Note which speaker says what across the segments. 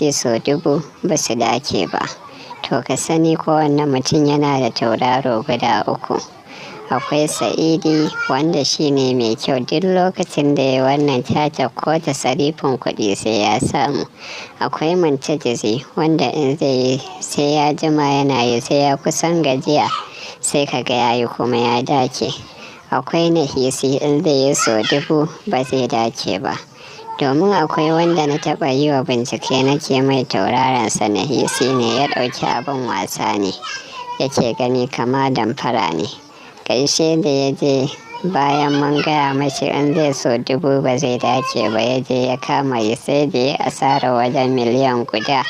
Speaker 1: nahisi sau dubu ba su dace ba. To ka sani kowane mutum yana da tauraro guda uku. Akwai Sa'idi wanda shine mai kyau, duk lokacin da ya wannan caca ko tasarifin kuɗi sai ya samu. Akwai Muntajizi wanda in zai yi sai ya jima yana yi sai ya kusan gajiya sai ka ga yayi kuma ya dace. Akwai Nahisi in zai yi sau dubu ba zai dace ba. Domin akwai wanda na taɓa yi wa bincike na ce mai tauraronsa Nahisi ne, ya ɗauki abin wasa ne, yake gani kama damfara ne. Ƙarshe da ya je bayan mun gaya mashi in zai so dubu ba zai dace ba, ya je ya kama yi sai da ya asara wajen miliyan guda.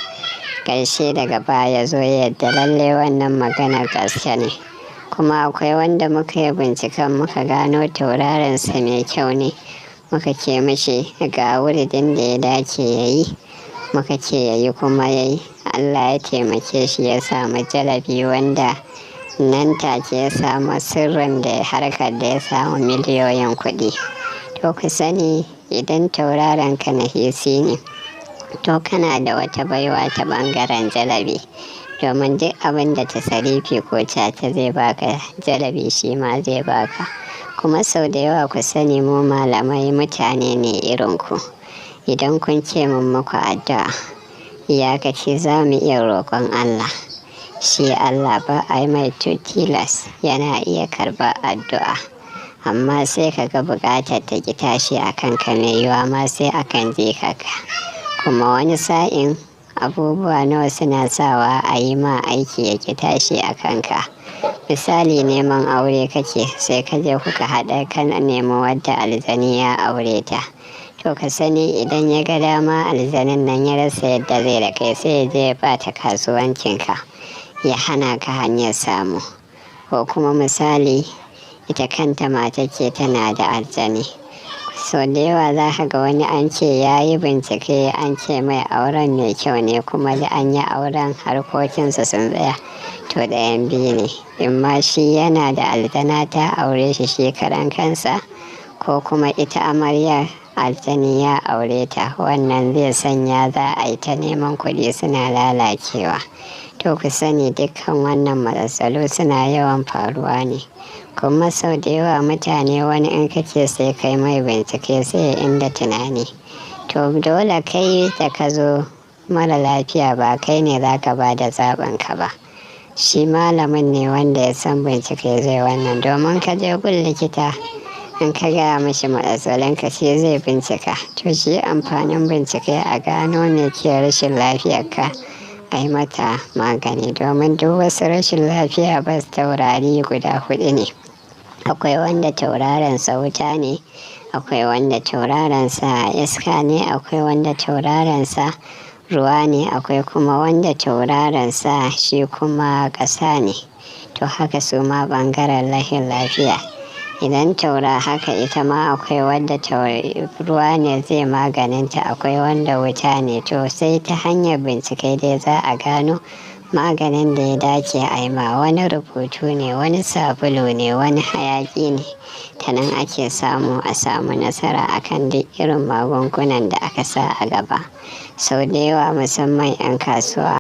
Speaker 1: Ƙarshe daga baya zo yadda lalle wannan maganar gaske ne. Kuma akwai wanda muka yi binciken muka gano tauraronsa mai kyau ne, muka ce mashi ga wuridin da ya dace ya yi, muka ce ya yi kuma ya yi. Allah ya taimake shi ya samu jalabi wanda nan take ya samu sirrin da harkar da ya samu miliyoyin kuɗi. To ku sani idan tauraron ka Nahisi ne, to kana da wata baiwa ta ɓangaren jalabi. Domin duk abin da tasarifi ko caca zai baka, jalabi shi ma zai baka. Kuma sau da yawa ku sani mu malamai mutane ne irin ku. Idan kun ce mun muku addu'a, iyakaci za mu iya roƙon Allah. Shi Allah ba a yi mai tilas, yana iya karɓar addu'a. Amma sai ka ga buƙatar ta ki tashi a kanka mai yiwa ma sai akan je kaka. Kuma wani sa'in abubuwa nawa suna sawa a yi ma aiki ya ki tashi a kanka. Misali neman aure kake sai ka je kuka haɗa kana nemo wadda aljani ya aure ta. To ka sani idan ya ga dama aljanin nan ya rasa yadda zai da kai sai ya je ya ɓata kasuwancinka, ya hana ka hanyar samu. Ko kuma misali ita kanta mata ce tana da aljani. Sau da yawa za ka ga wani an ce ya yi bincike an ce mai auren mai kyau ne kuma da an yi auren harkokinsa sun tsaya. To ɗayan biyu ne, in ma shi yana da aljana ta aure shi shekaran kansa, ko kuma ita amaryar aljani ya aure ta. Wannan zai sanya za a yi ta neman kuɗi suna lalacewa. To ku sani dukkan wannan matsaloli suna yawan faruwa ne. Kuma sau da yawa mutane wani in kace sai kai mai bincike sai inda tunani. To dole kai da ka zo mara lafiya ba kai ne za ka ba da zaɓinka ba. Shi malamin ne wanda ya san bincike zai wannan. Domin ka je gun likita in ka gaya mashi matsalolinka shi zai bincika. To shi amfanin bincike a gano me ke rashin lafiyarka, a yi mata magani. Domin duk wasu rashin lafiya bas taurari guda huɗu ne. Akwai wanda tauraronsa wuta ne, akwai wanda tauraronsa iska ne, akwai wanda tauraronsa ruwa ne, akwai kuma wanda tauraronsa shi kuma ƙasa ne. To haka su ma ɓangaren rashin lafiya. Idan taura haka ita ma akwai wadda ruwa ne zai maganinta, akwai wanda wuta ne. To sai ta hanyar bincike dai za a gano maganin da ya dace a yi ma. Wani rubutu ne, wani sabulu ne, wani hayaƙi ne. Ta nan ake samu a samu nasara akan duk irin magungunan da aka sa a gaba. Sau da yawa musamman 'yan kasuwa.